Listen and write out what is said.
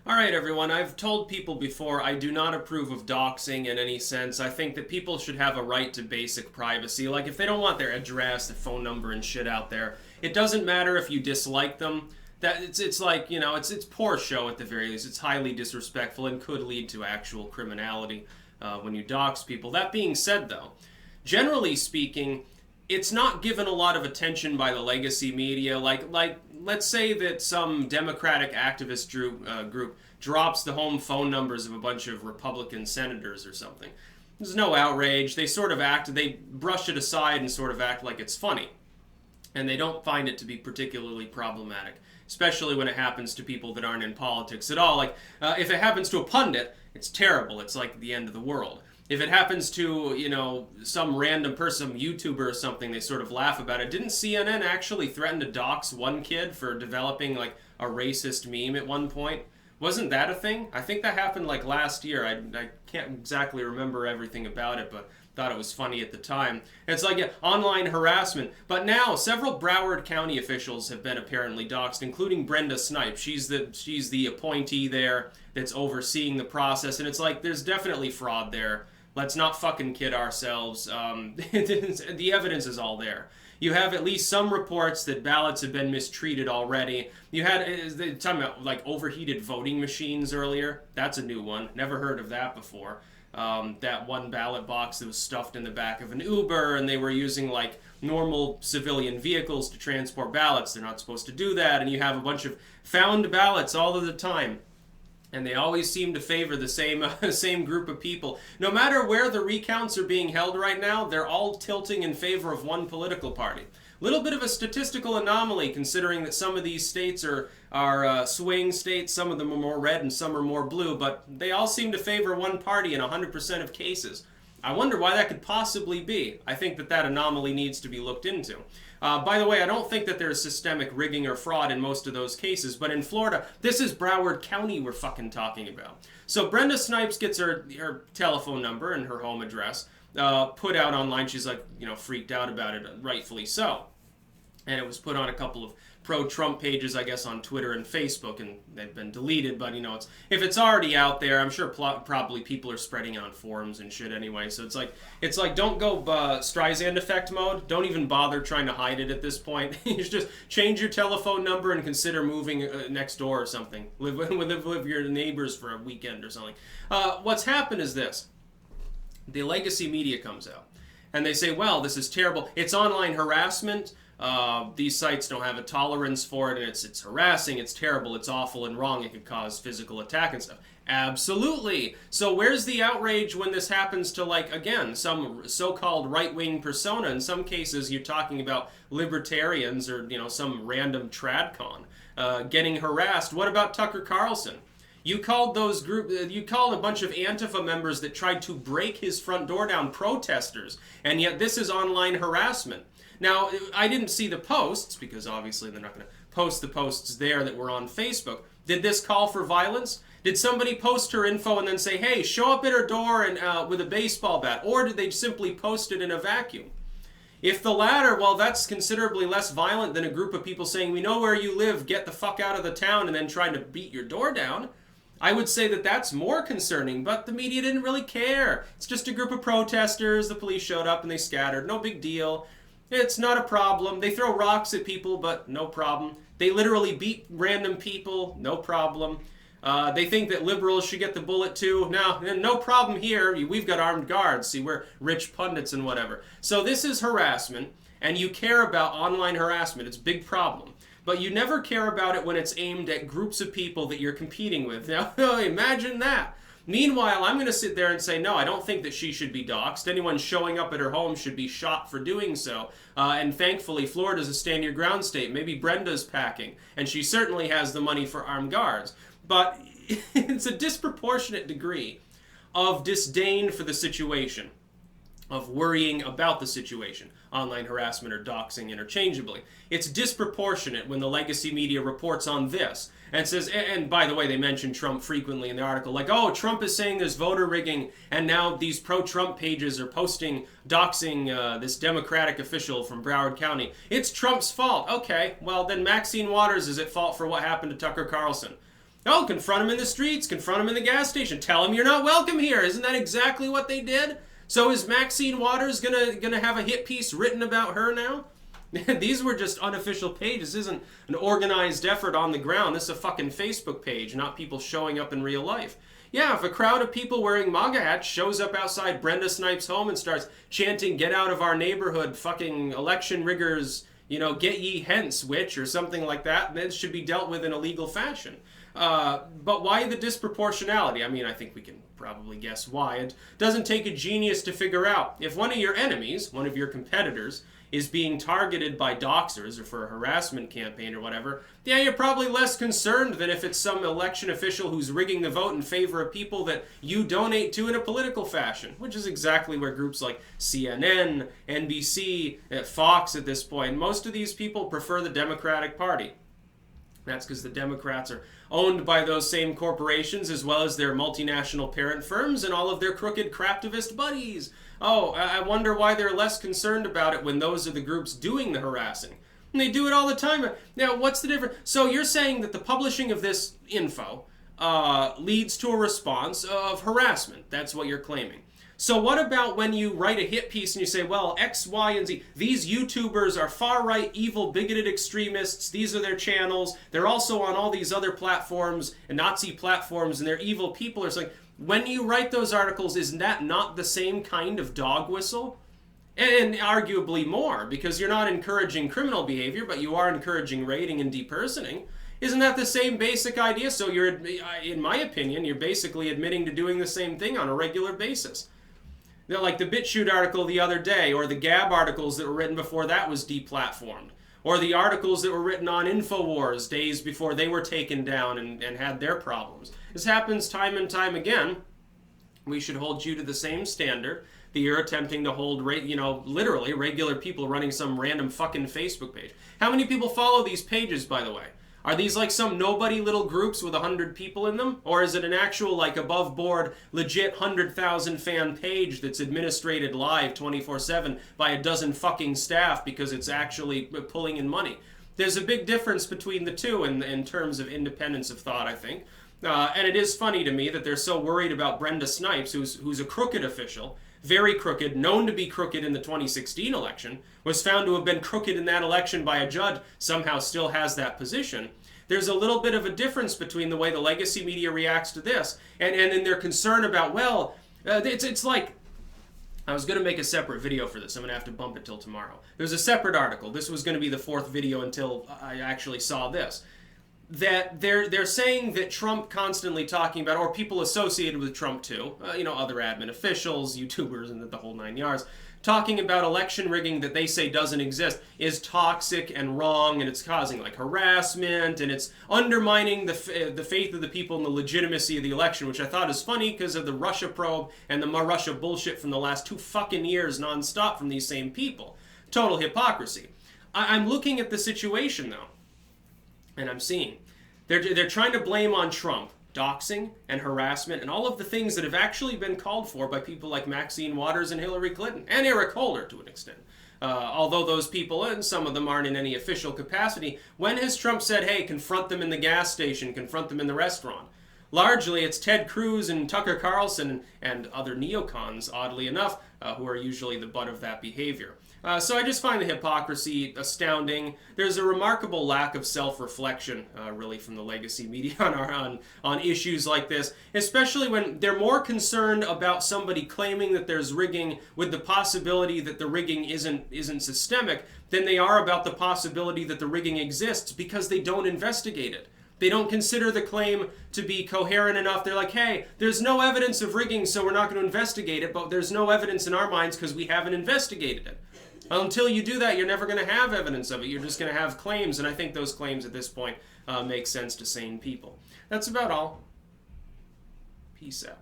All right, everyone. I've told people before I do not approve of doxing in any sense. I think that people should have a right to basic privacy. Like, if they don't want their address, their phone number, and shit out there, it doesn't matter if you dislike them. That it's like, it's poor show at the very least. It's highly disrespectful and could lead to actual criminality when you dox people. That being said, though, generally speaking, it's not given a lot of attention by the legacy media. Like let's say that some Democratic activist group drops the home phone numbers of a bunch of Republican senators or something. There's no outrage. They brush it aside and sort of act like it's funny. And they don't find it to be particularly problematic, especially when it happens to people that aren't in politics at all. Like, if it happens to a pundit, it's terrible. It's like the end of the world. If it happens to, some random person, some YouTuber or something, they sort of laugh about it. Didn't CNN actually threaten to dox one kid for developing, like, a racist meme at one point? Wasn't that a thing? I think that happened, like, last year. I can't exactly remember everything about it, but thought it was funny at the time. It's like online harassment. But now, several Broward County officials have been apparently doxxed, including Brenda Snipes. She's the appointee there that's overseeing the process, and it's like, there's definitely fraud there. Let's not fucking kid ourselves. The evidence is all there. You have at least some reports that ballots have been mistreated already. You had, talking about like overheated voting machines earlier. That's a new one. Never heard of that before. That one ballot box that was stuffed in the back of an Uber, and they were using like normal civilian vehicles to transport ballots. They're not supposed to do that, and you have a bunch of found ballots all of the time. And they always seem to favor the same group of people. No matter where the recounts are being held right now, they're all tilting in favor of one political party. Little bit of a statistical anomaly, considering that some of these states are swing states, some of them are more red and some are more blue, but they all seem to favor one party in 100% of cases. I wonder why that could possibly be. I think that anomaly needs to be looked into. By the way, I don't think that there's systemic rigging or fraud in most of those cases, but in Florida, this is Broward County we're fucking talking about. So Brenda Snipes gets her telephone number and her home address put out online. She's like, freaked out about it, rightfully so. And it was put on a couple of pro-Trump pages, I guess, on Twitter and Facebook, and they've been deleted. But, if it's already out there, I'm sure probably people are spreading it on forums and shit anyway. So it's like don't go Streisand effect mode. Don't even bother trying to hide it at this point. You just change your telephone number and consider moving next door or something. Live with your neighbors for a weekend or something. What's happened is this. The legacy media comes out, and they say, well, this is terrible. It's online harassment. These sites don't have a tolerance for it, and it's harassing, it's terrible, it's awful and wrong, it could cause physical attack and stuff. Absolutely. So where's the outrage when this happens to, like, again, some so-called right-wing persona? In some cases, you're talking about libertarians or, some random tradcon getting harassed. What about Tucker Carlson? You called a bunch of Antifa members that tried to break his front door down protesters, and yet this is online harassment. Now, I didn't see the posts, because obviously they're not going to post the posts there that were on Facebook. Did this call for violence? Did somebody post her info and then say, hey, show up at her door and with a baseball bat? Or did they simply post it in a vacuum? If the latter, well, that's considerably less violent than a group of people saying, we know where you live, get the fuck out of the town, and then trying to beat your door down. I would say that that's more concerning, but the media didn't really care. It's just a group of protesters, the police showed up and they scattered, no big deal. It's not a problem. They throw rocks at people, but no problem. They literally beat random people, no problem. They think that liberals should get the bullet too. No problem here. We've got armed guards. See, we're rich pundits and whatever. So this is harassment, and you care about online harassment. It's a big problem. But you never care about it when it's aimed at groups of people that you're competing with. Now, imagine that. Meanwhile, I'm going to sit there and say, no, I don't think that she should be doxxed. Anyone showing up at her home should be shot for doing so. And thankfully, Florida's a stand-your-ground state. Maybe Brenda's packing, and she certainly has the money for armed guards. But it's a disproportionate degree of disdain for the situation, of worrying about the situation, online harassment or doxing interchangeably. It's disproportionate when the legacy media reports on this and says, and by the way, they mention Trump frequently in the article, like, oh, Trump is saying there's voter rigging, and now these pro-Trump pages are posting, doxing this Democratic official from Broward County. It's Trump's fault. Okay, well, then Maxine Waters is at fault for what happened to Tucker Carlson. Oh, confront them in the streets, confront them in the gas station, tell them you're not welcome here. Isn't that exactly what they did? So is Maxine Waters gonna have a hit piece written about her now? These were just unofficial pages. This isn't an organized effort on the ground. This is a fucking Facebook page, not people showing up in real life. Yeah, if a crowd of people wearing MAGA hats shows up outside Brenda Snipes' home and starts chanting, "Get out of our neighborhood, fucking election riggers, you know, get ye hence, witch," or something like that, then it should be dealt with in a legal fashion. But why the disproportionality? I mean, I think we can probably guess why. It doesn't take a genius to figure out. If one of your enemies, one of your competitors, is being targeted by doxers or for a harassment campaign or whatever, yeah, you're probably less concerned than if it's some election official who's rigging the vote in favor of people that you donate to in a political fashion, which is exactly where groups like CNN, NBC, Fox at this point, most of these people prefer the Democratic Party. That's because the Democrats are owned by those same corporations as well as their multinational parent firms and all of their crooked craptivist buddies. Oh, I wonder why they're less concerned about it when those are the groups doing the harassing. And they do it all the time. Now, what's the difference? So you're saying that the publishing of this info leads to a response of harassment. That's what you're claiming. So what about when you write a hit piece and you say, well, X, Y, and Z, these YouTubers are far-right, evil, bigoted extremists, these are their channels, they're also on all these other platforms, and Nazi platforms, and they're evil people or something. When you write those articles, isn't that not the same kind of dog whistle? And arguably more, because you're not encouraging criminal behavior, but you are encouraging raiding and depersoning. Isn't that the same basic idea? So you're, in my opinion, you're basically admitting to doing the same thing on a regular basis. Like the BitChute article the other day, or the Gab articles that were written before that was deplatformed, or the articles that were written on InfoWars days before they were taken down and had their problems. This happens time and time again. We should hold you to the same standard that you're attempting to hold, literally regular people running some random fucking Facebook page. How many people follow these pages, by the way? Are these like some nobody little groups with 100 people in them? Or is it an actual, like, above board, legit 100,000 fan page that's administrated live 24/7 by a dozen fucking staff because it's actually pulling in money? There's a big difference between the two in terms of independence of thought, I think. And it is funny to me that they're so worried about Brenda Snipes, who's a crooked official, very crooked, known to be crooked in the 2016 election, was found to have been crooked in that election by a judge, somehow still has that position. There's a little bit of a difference between the way the legacy media reacts to this and in their concern about, well, it's like, I was going to make a separate video for this. I'm going to have to bump it till tomorrow. There's a separate article. This was going to be the fourth video until I actually saw this. That they're saying that Trump constantly talking about, or people associated with Trump too, other admin officials, YouTubers, and the whole 9 yards, talking about election rigging that they say doesn't exist is toxic and wrong, and it's causing like harassment, and it's undermining the faith of the people and the legitimacy of the election, which I thought is funny because of the Russia probe and the Russia bullshit from the last 2 fucking years nonstop from these same people. Total hypocrisy. I'm looking at the situation though, and I'm seeing they're trying to blame on Trump doxing and harassment and all of the things that have actually been called for by people like Maxine Waters and Hillary Clinton and Eric Holder to an extent. Although those people, and some of them aren't in any official capacity, when has Trump said, hey, confront them in the gas station, confront them in the restaurant? Largely, it's Ted Cruz and Tucker Carlson and other neocons, oddly enough, who are usually the butt of that behavior. So I just find the hypocrisy astounding. There's a remarkable lack of self-reflection, really, from the legacy media on issues like this, especially when they're more concerned about somebody claiming that there's rigging with the possibility that the rigging isn't systemic than they are about the possibility that the rigging exists because they don't investigate it. They don't consider the claim to be coherent enough. They're like, hey, there's no evidence of rigging, so we're not going to investigate it, but there's no evidence in our minds because we haven't investigated it. Until you do that, you're never going to have evidence of it. You're just going to have claims, and I think those claims at this point make sense to sane people. That's about all. Peace out.